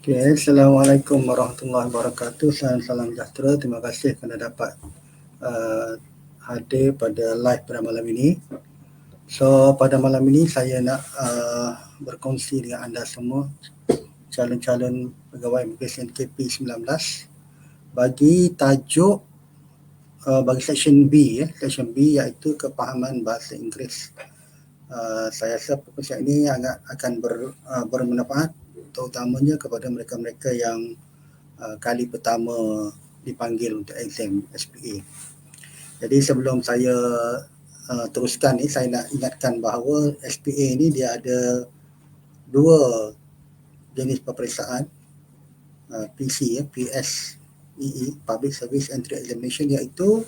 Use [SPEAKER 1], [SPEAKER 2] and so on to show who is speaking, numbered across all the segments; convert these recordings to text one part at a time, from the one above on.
[SPEAKER 1] Okay, Assalamualaikum warahmatullahi wabarakatuh. Salam sejahtera. Terima kasih kerana dapat hadir pada live pada malam ini. So, pada malam ini saya nak berkongsi dengan anda semua calon-calon pegawai immigration KP19 bagi tajuk bagi section B, section B iaitu kepahaman bahasa Inggeris. Saya rasa perkongsian ini akan bermanfaat terutamanya kepada mereka-mereka yang kali pertama dipanggil untuk exam SPA. Jadi sebelum saya teruskan ni, saya nak ingatkan bahawa SPA ni dia ada dua jenis peperiksaan, PC, PSEE, Public Service Entry Examination, iaitu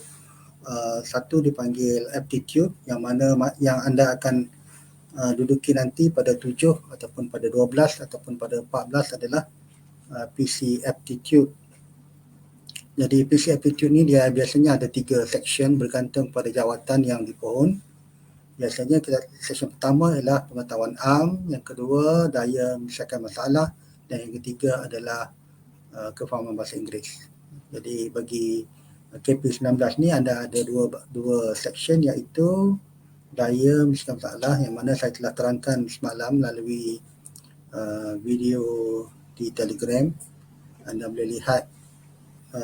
[SPEAKER 1] satu dipanggil aptitude yang mana yang anda akan duduki nanti pada 7 ataupun pada 12 ataupun pada 14 adalah PC aptitude. Jadi PC aptitude ni dia biasanya ada 3 section bergantung pada jawatan yang dipohon. Biasanya section pertama ialah pengetahuan am, yang kedua daya menyelesaikan masalah, dan yang ketiga adalah kefahaman bahasa Inggeris. Jadi bagi KP19 ni anda ada dua section, iaitu daya menyelesaikan masalah yang mana saya telah terangkan semalam melalui video di Telegram. Anda boleh lihat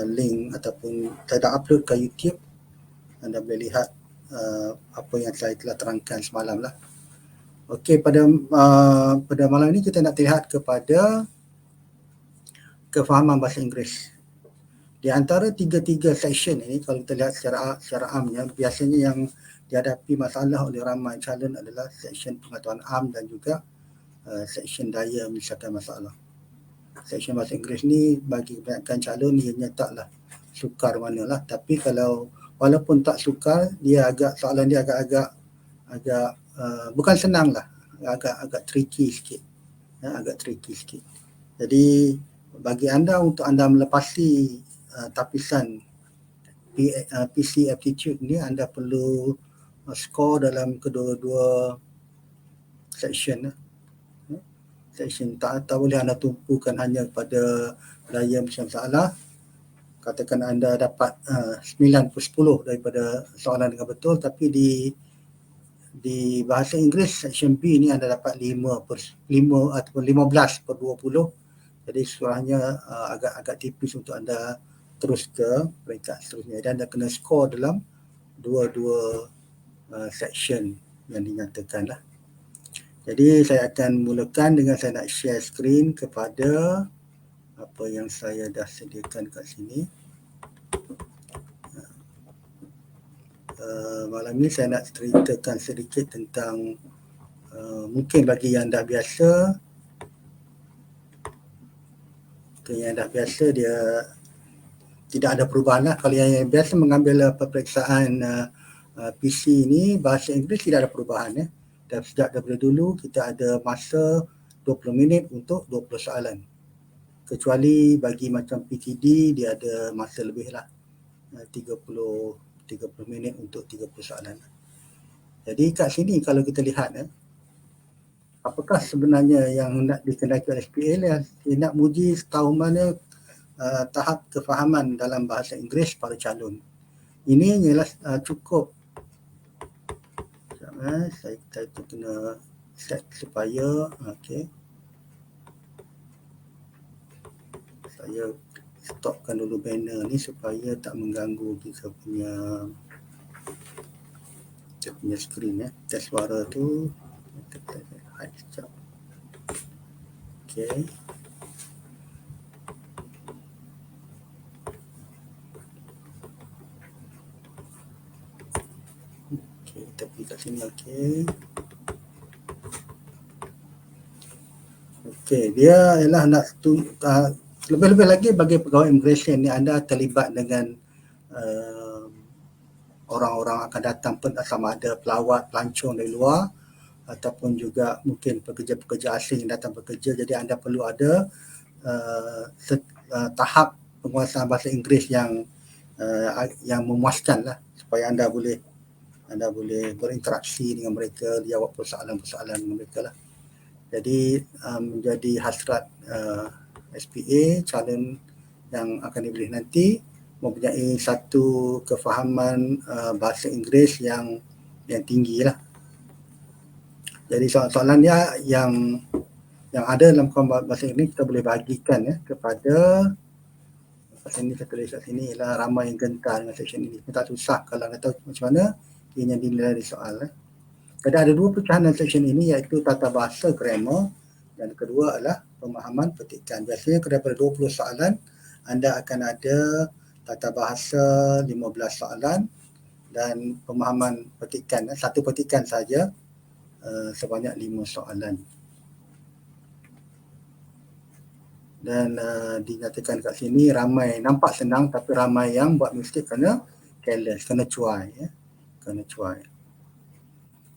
[SPEAKER 1] link ataupun saya dah upload ke YouTube. Anda boleh lihat apa yang saya telah terangkan semalam lah. Okey, pada malam ini kita nak lihat kepada kefahaman bahasa Inggeris. Di antara tiga section ini, kalau kita lihat secara amnya, biasanya yang dihadapi masalah oleh ramai calon adalah section pengetahuan am dan juga section daya menyelesaikan masalah. Section bahasa Inggeris ni bagi kebanyakan calon ianya taklah sukar manalah, tapi kalau walaupun tak sukar, soalan dia agak bukan senang lah, agak tricky sikit. Agak tricky sikit. Jadi bagi anda, untuk anda melepasi tapisan PC aptitude ni, anda perlu skor dalam kedua-dua section. Section tak boleh anda tumpukan hanya pada daya menyelesaikan masalah. Katakan anda dapat 9/10 daripada soalan dengan betul, tapi di bahasa Inggeris section B ni anda dapat 5 ataupun 15/20. Jadi surahnya agak tipis untuk anda terus ke peringkat seterusnya, dan anda kena skor dalam dua-dua section yang dinyatakan lah. Jadi saya akan mulakan dengan saya nak share screen kepada apa yang saya dah sediakan kat sini. Malam ni saya nak ceritakan sedikit tentang mungkin bagi yang dah biasa, dia tidak ada perubahan lah. Kalau yang biasa mengambil peperiksaan PC ni, bahasa Inggeris tidak ada perubahan ya. Dan sejak daripada dulu kita ada masa 20 minit untuk 20 soalan. Kecuali bagi macam PTD dia ada masa lebih lah, 30 minit untuk 30 soalan. Jadi kat sini kalau kita lihat apakah sebenarnya yang nak dikendaki oleh SPA ni, dia nak uji setahu mana tahap kefahaman dalam bahasa Inggeris para calon. Ini ialah cukup. Saya kena set supaya saya stopkan dulu banner ni supaya tak mengganggu kita punya skrin test suara tu. Hide sekejap. Okey. Kita pergi kat sini. Okey, dia ialah nak lebih-lebih lagi bagi pegawai immigration ni, anda terlibat dengan orang-orang akan datang sama ada pelawat, pelancong dari luar ataupun juga mungkin pekerja-pekerja asing yang datang bekerja. Jadi anda perlu ada tahap penguasaan bahasa Inggeris yang memuaskan lah, supaya anda boleh berinteraksi dengan mereka, jawab persoalan-persoalan mereka lah. Jadi menjadi hasrat SPA, calon yang akan dipilih nanti mempunyai satu kefahaman bahasa Inggeris yang tinggi lah. Jadi soalan dia yang ada dalam kamus bahasa Inggeris kita boleh bagikan kepada sini, saya tulis kat sini ialah ramai yang gentar dengan section ini. Tak susah kalau nak tahu macam mana ia dinilai dari soal. Jadi ada dua pecahan dalam section ini, iaitu tata bahasa grammar dan kedua adalah pemahaman petikan. Biasanya daripada 20 soalan anda akan ada tata bahasa 15 soalan dan pemahaman petikan, satu petikan saja sebanyak 5 soalan. Dan dinyatakan kat sini ramai, nampak senang tapi ramai yang buat mistake kerana careless, kena cuai kena cuai.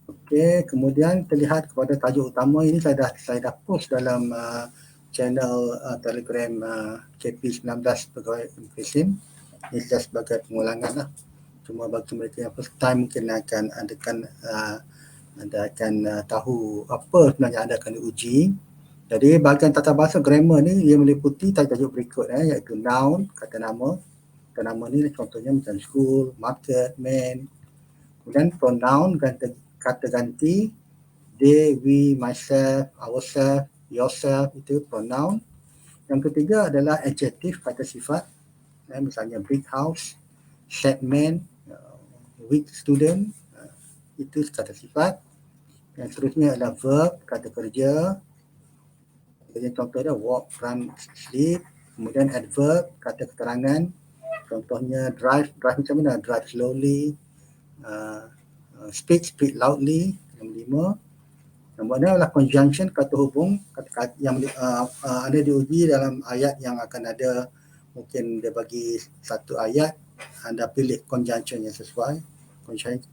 [SPEAKER 1] Okey, kemudian terlihat kepada tajuk utama ini saya dah post dalam channel Telegram KP19 Pegawai Immigration. Ini just sebagai pengulangan lah. Cuma bagi mereka yang first time mungkin anda akan tahu apa sebenarnya anda akan diuji. Jadi bahagian tata bahasa grammar ni ia meliputi tajuk berikut iaitu noun, kata nama. Kata nama ni contohnya macam school, market, man. Kemudian pronoun, kata ganti, they, we, myself, ourselves, yourself, itu pronoun. Yang ketiga adalah adjective, kata sifat. Misalnya big house, sad man, weak student, itu kata sifat. Yang seterusnya adalah verb, kata kerja. Contohnya walk, run, sleep. Kemudian adverb, kata keterangan. Contohnya drive macam mana? Drive slowly. Speak loudly. Yang 5. Yang mana adalah conjunction, kata hubung, kata yang ada diuji dalam ayat yang akan ada. Mungkin dia bagi satu ayat, anda pilih conjunction yang sesuai.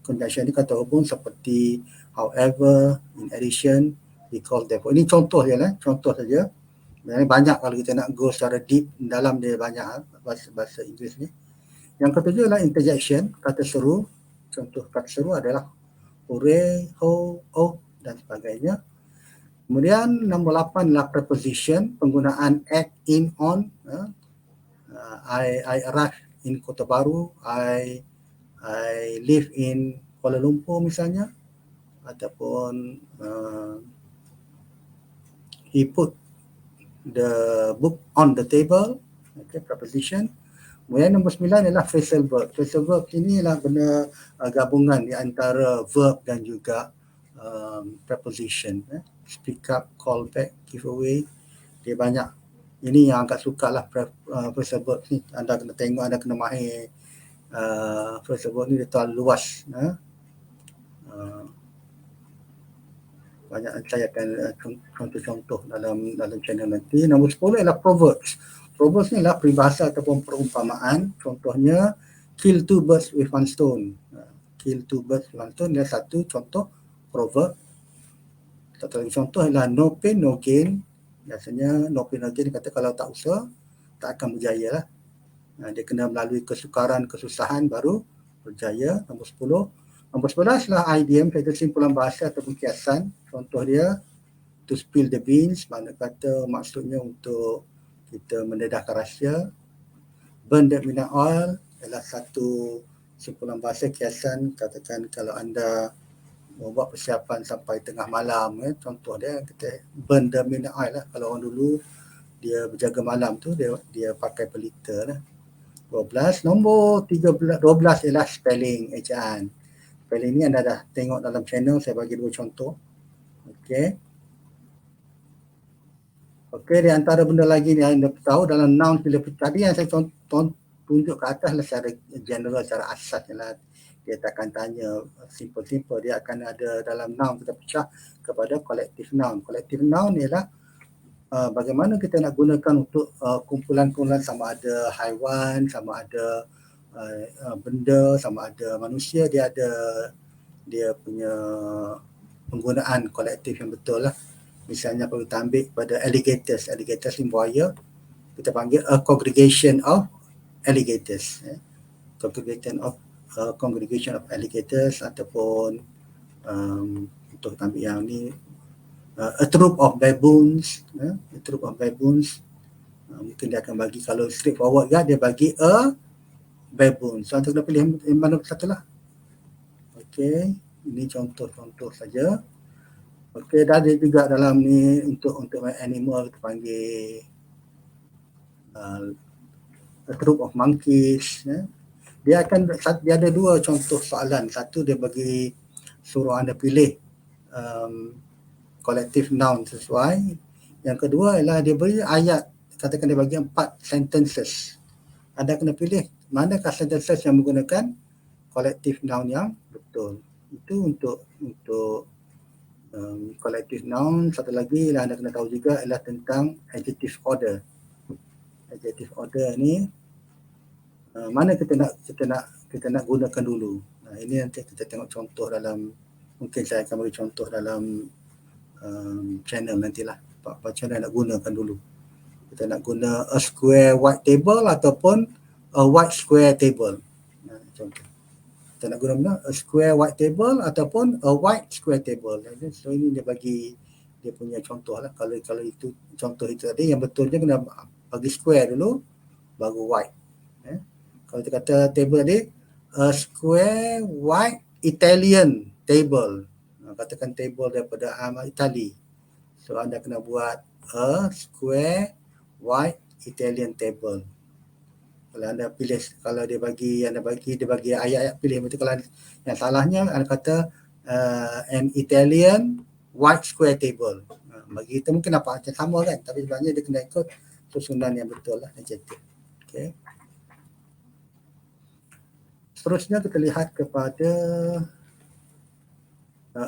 [SPEAKER 1] Conjunction ni kata hubung seperti however, in addition, because, therefore. Ini contoh je lah, contoh saja. Banyak kalau kita nak go secara deep dalam dia, banyak bahasa Inggeris ni. Yang ketujuh adalah interjection, kata seru. Contoh kata seru adalah hooray, ho, oh dan sebagainya. Kemudian nombor 8 adalah preposition, penggunaan at, in, on. I arrive in Kota Baru, I live in Kuala Lumpur misalnya, ataupun he put the book on the table. Okay, preposition. Kemudian nombor 9 adalah phrasal verb. Phrasal verb ini adalah benda gabungan di antara verb dan juga preposition. Speak up, call back, give away. Dia banyak. Ini yang agak sukar lah phrasal verb ni. Anda kena tengok, anda kena mahir phrasal verb ni, dia terlalu luas. Banyak saya akan contoh-contoh dalam channel nanti. Nombor 10 adalah proverbs. Proverbs ni adalah peribahasa ataupun perumpamaan. Contohnya kill two birds with one stone. Kill two birds with one stone adalah satu contoh proverb. Satu lagi contoh adalah no pain no gain. Biasanya no pain no gain kata kalau tak usaha tak akan berjaya lah. Dia kena melalui kesukaran, kesusahan baru berjaya. Nombor 10. Nombor 11 adalah idiom, iaitu simpulan bahasa ataupun kiasan. Contoh dia to spill the beans, makna kata maksudnya untuk kita mendedahkan rahsia. Burn the midnight oil adalah satu simpulan bahasa kiasan. Katakan kalau anda membuat persiapan sampai tengah malam, contoh dia kita burn the midnight oil lah. Kalau orang dulu dia berjaga malam tu dia pakai pelita lah. 12. Nombor 12 ialah spelling, ejaan. Spelling ni anda dah tengok dalam channel, saya bagi dua contoh. Okey. Okey, di antara benda lagi yang anda tahu dalam noun bila tadi yang saya tunjuk ke atas lah secara general, secara asas lah. Dia tak akan tanya simple, dia akan ada dalam noun kita pecah kepada collective noun. Collective noun ialah bagaimana kita nak gunakan untuk kumpulan-kumpulan, sama ada haiwan, sama ada benda, sama ada manusia. Dia ada dia punya penggunaan kolektif yang betul lah. Misalnya kalau kita ambil pada alligators ni buaya, kita panggil a congregation of alligators. Congregation of alligators, ataupun untuk kita ambil yang ni a troop of baboons. A troop of baboons Mungkin dia akan bagi, kalau straightforward kan, dia bagi a baboon. So, kita kena pilih yang mana satu lah. Okey, ini contoh-contoh saja. Okey, dah ada juga dalam ni untuk animal kita panggil a troop of monkeys. Dia ada dua contoh soalan. Satu dia bagi suruh anda pilih collective noun sesuai. Yang kedua ialah dia beri ayat, katakan dia bagi 4 sentences. Anda kena pilih manakah sentences yang menggunakan collective noun yang betul. Itu untuk collective noun. Satu lagi yang anda kena tahu juga ialah tentang adjective order. Adjective order ni mana kita nak gunakan dulu. Ini nanti kita tengok contoh dalam, mungkin saya akan bagi contoh dalam channel nantilah. Macam mana nak gunakan dulu. Kita nak guna a square white table ataupun a white square table. Contoh. Kita nak guna a square white table ataupun a white square table. So ini dia bagi dia punya contoh lah. Kalau itu contoh itu tadi, yang betulnya kena bagi square dulu baru white. Kalau kita kata table tadi, a square white Italian table. Katakan table daripada Itali. So anda kena buat a square white Italian table. Kalau anda pilih, kalau dia bagi ayat-ayat, pilih betul. Kalau yang salahnya anda kata an Italian white square table. Bagi kita mungkin nampak macam sama kan, tapi sebenarnya dia kena ikut susunan yang betul lah, adjective. Okey. Seterusnya kita lihat kepada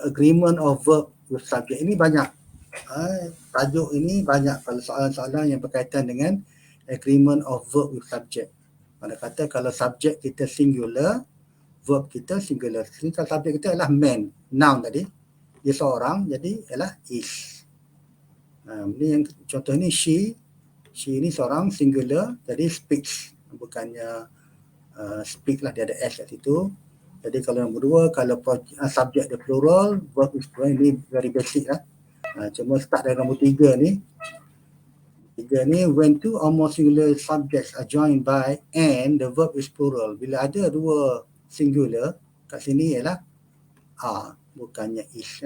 [SPEAKER 1] agreement of verb with subject. Ini banyak. Tajuk ini banyak kalau soalan-soalan yang berkaitan dengan agreement of verb with subject. Mana kata kalau subjek kita singular, verb kita singular. Kalau subjek kita adalah man, noun tadi, dia seorang, jadi ialah is. Ini yang contoh ni she ni seorang singular, jadi speaks, bukannya speak lah, dia ada s kat situ. Jadi kalau nombor dua, kalau subjek dia plural, verb is plural, ini very basic lah. Cuma start dari nombor tiga ni. Tiga ni, when two or more singular subjects are joined by and the verb is plural. Bila ada dua singular, kat sini ialah are, bukannya is.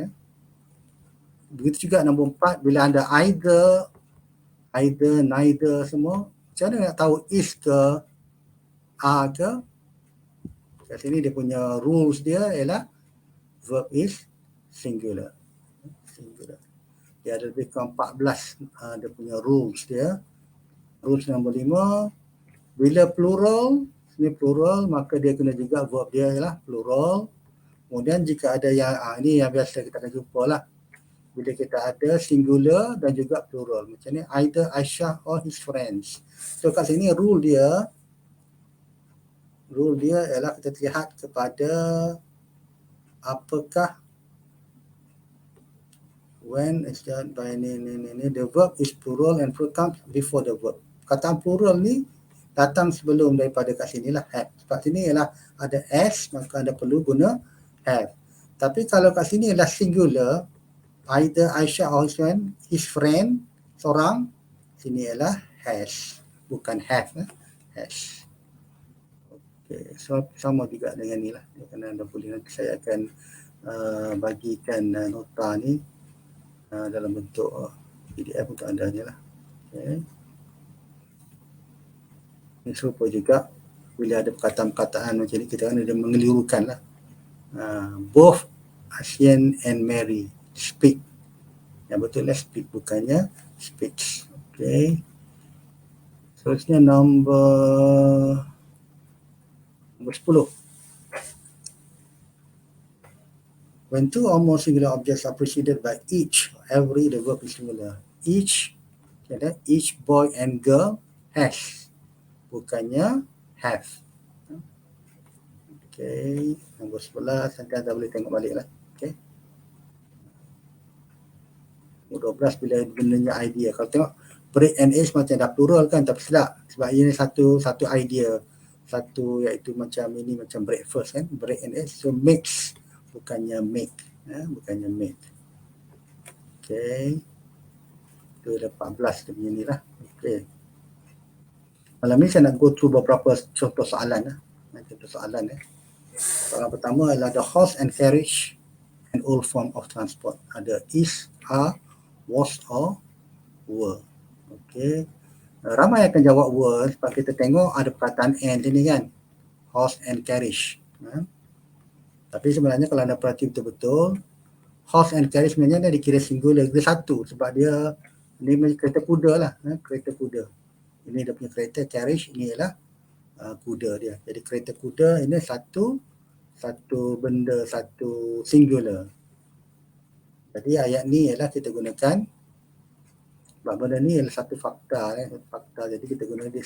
[SPEAKER 1] Begitu juga nombor 4, bila anda either, neither semua, macam mana nak tahu is ke are ke? Kat sini dia punya rules dia ialah verb is singular. Dia ada lebih kurang 14 dia punya rules dia. Rules nombor 5, bila plural, ini plural, maka dia kena juga verb dia ialah plural. Kemudian jika ada yang ini yang biasa kita akan jumpa lah, bila kita ada singular dan juga plural, macam ni, either Aisyah or his friends. So kat sini rule dia ialah kita lihat kepada apakah when is done by ni, the verb is plural and plural comes before the verb. Kataan plural ni datang sebelum daripada kat sini lah, have. Sebab sini ialah ada s, maka anda perlu guna have. Tapi kalau kat sini ialah singular, either Aisyah or his friend, seorang, sini ialah has, bukan have, has. Okay, so sama juga dengan ni lah. Kerana anda boleh, nanti saya akan bagikan nota ni dalam bentuk PDF untuk anda je lah. Okay. Ini serupa juga bila ada perkataan-perkataan macam ni, kita kan ada mengelirukan lah. Both Asian and Mary speak. Yang betul lah speak, bukannya speaks. Okay. Seterusnya nombor 10. When two or more singular objects are preceded by each, every, the verb is singular. Each boy and girl has, bukannya have. Okay, nombor 11, nanti anda boleh tengok balik lah. Okay. Nombor 12, bila benarnya idea. Kalau tengok break and age macam dah plural kan, tapi tidak. Sebab ini satu idea. Satu iaitu macam ini, macam breakfast kan, break and age. So makes, bukannya make. Bukannya make. Okay. Itu ada 14 dia punya ni lah. Okay. Malam ni saya nak go through beberapa contoh soalan. Contoh soalan. Soalan pertama adalah the horse and carriage and all form of transport. Ada is, are, was or were. Okey. Ramai akan jawab were sebab kita tengok ada perkataan and sini kan. Horse and carriage. Tapi sebenarnya kalau anda perhati betul-betul, horse and carriage sebenarnya dia dikira singular, dia satu sebab dia ni kereta kuda lah, kereta kuda. Ini dia punya kereta, carriage ini ialah kuda dia. Jadi kereta kuda ini satu benda, satu singular. Jadi ayat ni ialah kita gunakan sebab benda ni ialah satu fakta, fakta. Jadi kita guna dia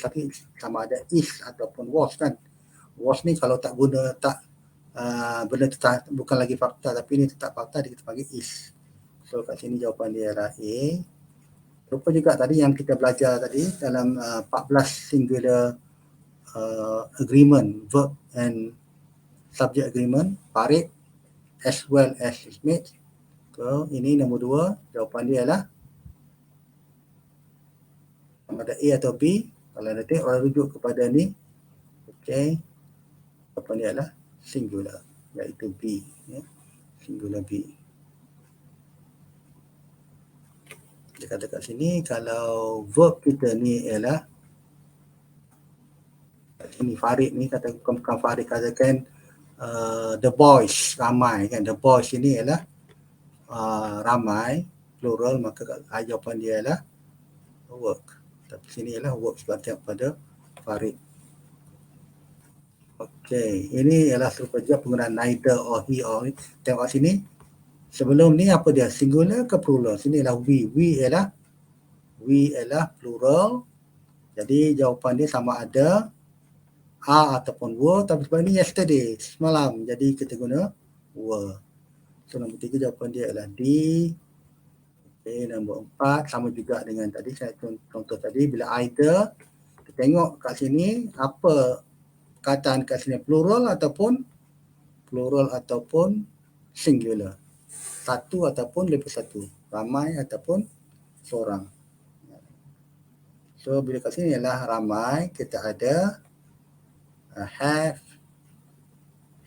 [SPEAKER 1] sama ada is ataupun was kan. Was ni kalau tak guna benda tu bukan lagi fakta, tapi ini tetap fakta, kita panggil is. So kat sini jawapan dia adalah A. Lupa juga tadi yang kita belajar tadi dalam 14 singular agreement, verb and subject agreement, Farid as well as his mates. So ini nombor 2, jawapan dia adalah sama ada A atau B. Kalau nanti orang rujuk kepada ni, okey, jawapan dia adalah singular, iaitu B, singular B. Dia kata kat sini kalau verb kita ni ialah kat sini Farid ni kata, bukan Farid katakan the boys, ramai kan, the boys ini ialah ramai, plural, maka jawapan dia ialah work. Tapi sini ialah work sebab tiap pada Farid. Okey, ini ialah serupa juga penggunaan neither or he or he. Tengok sini. Sebelum ni apa dia? Singular ke plural? Sini ialah we. We ialah plural. Jadi jawapan dia sama ada are ataupun were, tapi sebab ni yesterday, semalam. Jadi kita guna were. So nombor 3 jawapan dia adalah D. Okay, nombor 4 sama juga dengan tadi saya contoh tadi, bila either kita tengok kat sini apa perkataan kat sini, plural ataupun singular. Satu ataupun lebih satu, ramai ataupun seorang. So bila kat sini ialah ramai, kita ada have,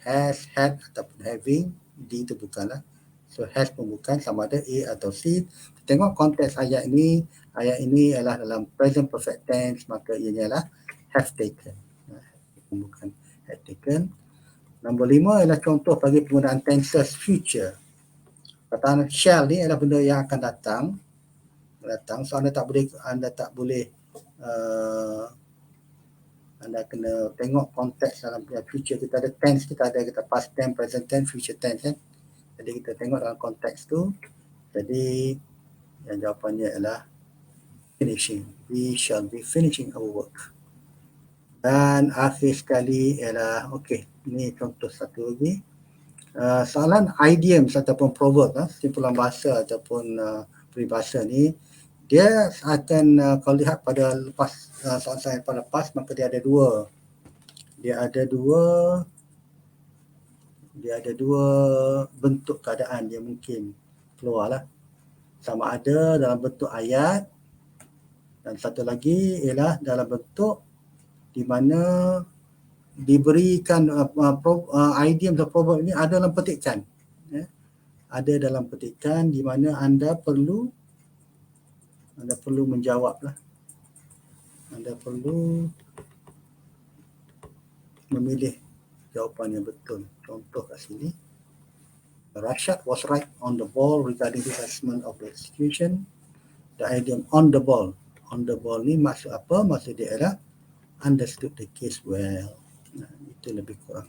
[SPEAKER 1] has, had ataupun having. D itu bukanlah. So has pun bukan, sama ada A atau C. Tengok konteks ayat ini adalah dalam present perfect tense, maka ianya adalah have taken. Bukan had taken. Nombor 5 adalah contoh bagi penggunaan tenses future. Perkataan shall ni adalah benda yang akan datang. So anda tak boleh anda kena tengok konteks dalam future. Kita ada tense, kita past tense, present tense, future tense kan. Jadi kita tengok dalam konteks tu. Jadi yang jawapannya adalah finishing. We shall be finishing our work. Dan akhir sekali ialah, okey, ini contoh satu lagi. Soalan idioms ataupun proverb, simpulan bahasa ataupun peribahasa ni, dia akan kalau lihat pada lepas soalan saya pada lepas, maka dia ada dua bentuk keadaan yang mungkin keluarlah. Sama ada dalam bentuk ayat, dan satu lagi ialah dalam bentuk di mana diberikan idiom atau proverb ini ada dalam petikan. Ada dalam petikan di mana anda perlu menjawablah. Anda perlu memilih jawapan yang betul. Contoh kat sini. Rashad was right on the ball regarding the assessment of the execution. The idiom on the ball. On the ball ni maksud apa? Maksud dia adalah understood the case well. Itu lebih kurang.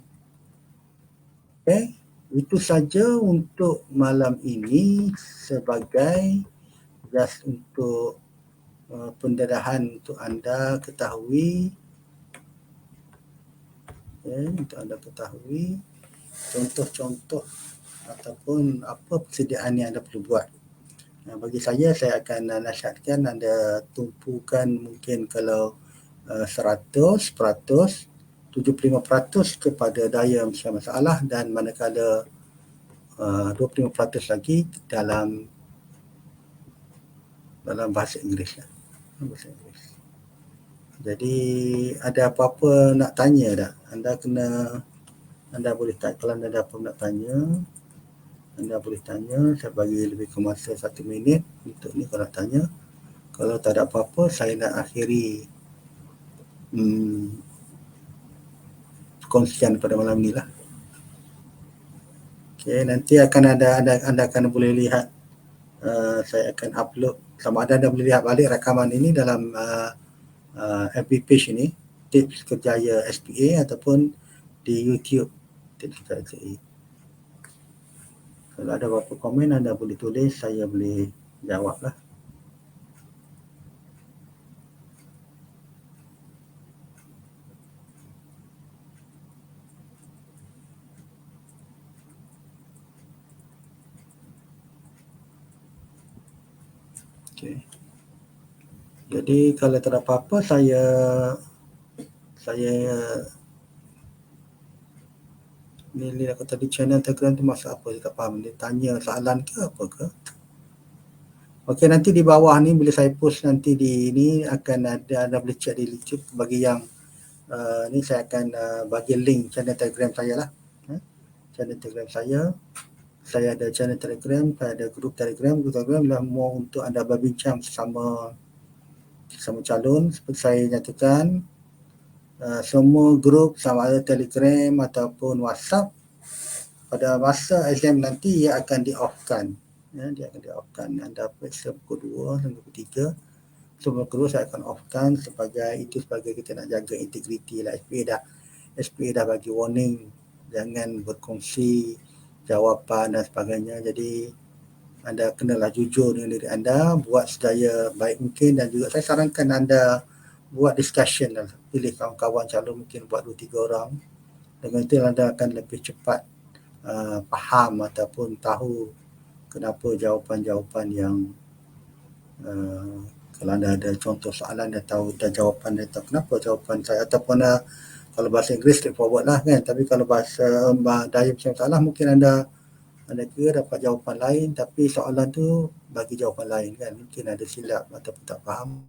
[SPEAKER 1] Okay. Itu saja untuk malam ini sebagai just untuk pendedahan untuk anda ketahui. Untuk anda ketahui contoh-contoh ataupun apa persediaan yang anda perlu buat. Bagi saya akan nasihatkan anda tumpukan mungkin kalau 100%, 75% kepada daya masalah dan manakala 25% lagi dalam bahasa Inggeris. Jadi ada apa-apa nak tanya tak? Anda boleh tanya. Kalau anda ada apa nak tanya, anda boleh tanya. Saya bagi lebih ke masa 1 minit untuk ni kalau nak tanya. Kalau tak ada apa-apa, saya nak akhiri perkongsian pada malam ni lah. Okay, nanti akan anda akan boleh lihat, saya akan upload, sama ada anda boleh lihat balik rakaman ini dalam FB page ini, Tips Kerjaya SPA, ataupun di YouTube Tips Kerjaya SPA. Kalau ada apa-apa komen anda boleh tulis, saya boleh jawab lah. Okay. Jadi kalau tak ada apa-apa, saya ni aku tadi channel Telegram tu maksud apa, saya tak faham. Dia tanya soalan ke apa ke? Okey, nanti di bawah ni bila saya post nanti di ni akan ada boleh check di YouTube. Bagi yang ni saya akan bagi link channel Telegram saya lah. Channel Telegram saya ada channel Telegram, saya ada grup Telegram. Grup Telegram adalah more untuk anda berbincang sama calon. Seperti saya nyatakan, semua grup sama ada Telegram ataupun WhatsApp, pada masa exam nanti ia akan di-off-kan. Dia akan di-off-kan. Anda periksa pukul 2 sampai pukul 3. Semua kedua saya akan off-kan sebagai kita nak jaga integriti lah. SPA dah bagi warning jangan berkongsi jawapan dan sebagainya. Jadi anda kenalah jujur dengan diri anda, buat sedaya baik mungkin, dan juga saya sarankan anda buat discussion lah. Pilih kawan-kawan calon, mungkin buat 2-3 orang. Dengan itu anda akan lebih cepat faham ataupun tahu kenapa jawapan-jawapan yang kalau anda ada contoh soalan dah tahu, dah jawapan dah tahu kenapa jawapan saya, ataupun kalau bahasa Inggeris straightforward lah kan. Tapi kalau bahasa daya macam salah, mungkin anda kira dapat jawapan lain tapi soalan tu bagi jawapan lain kan. Mungkin ada silap ataupun tak faham.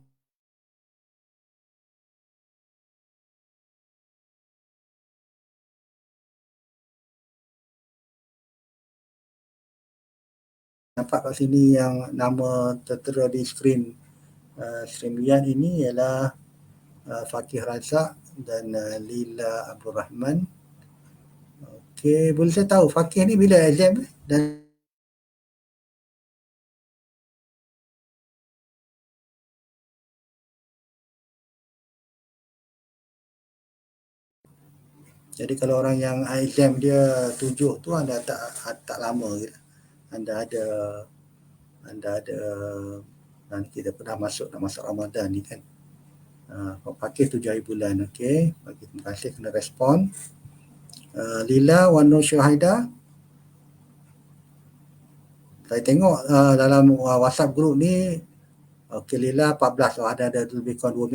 [SPEAKER 1] Nampak kat sini yang nama tertera di skrin Lian ini ialah Fakih Razak dan Lila Abdul Rahman. Okey, boleh saya tahu Fakih ni bila exam dan jadi kalau orang yang exam dia 7 tu anda tak lama ke? Anda ada nanti kita pernah masuk Ramadan ni kan. Pakai 7 hari bulan. Okey, terima kasih kena respon. Lila Wano Syahida, saya tengok dalam WhatsApp group ni, okey, Lila 14, ada lebih kurang 2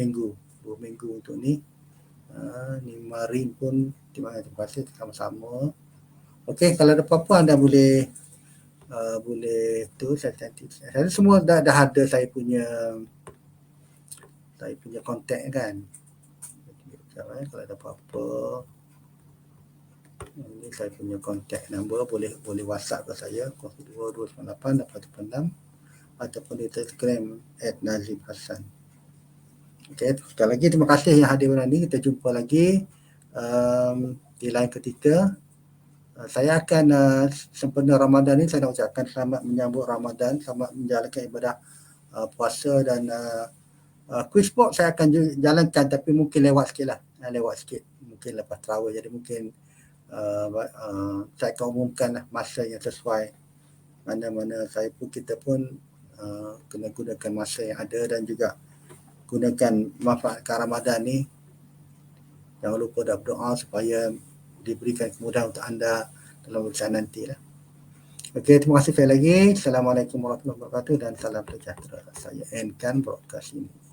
[SPEAKER 1] minggu untuk ni. Ni Marin pun terima kasih sama-sama. Okey, kalau ada apa-apa anda boleh tu saya semua dah ada saya punya kontak kan. Kalau ada apa-apa, ini saya punya kontak number, boleh WhatsApp ke saya 0228 ataupun di Telegram @nazim_hasan. Okey, sekali lagi terima kasih yang hadir hari ini. Kita jumpa lagi di lain ketika. Saya akan sempena Ramadan ni, saya nak ucapkan selamat menyambut Ramadan, selamat menjalankan ibadah puasa, dan quiz box saya akan jalankan tapi mungkin lewat sikit lah, mungkin lepas tarawih. Jadi mungkin saya akan umumkan lah masa yang sesuai, mana-mana kita pun kena gunakan masa yang ada, dan juga gunakan manfaatkan Ramadan ni. Jangan lupa berdoa supaya diberikan kemudahan untuk anda dalam urusan nanti lah. Okey, terima kasih sekali lagi. Assalamualaikum warahmatullahi wabarakatuh dan salam sejahtera. Saya endkan broadcast ini.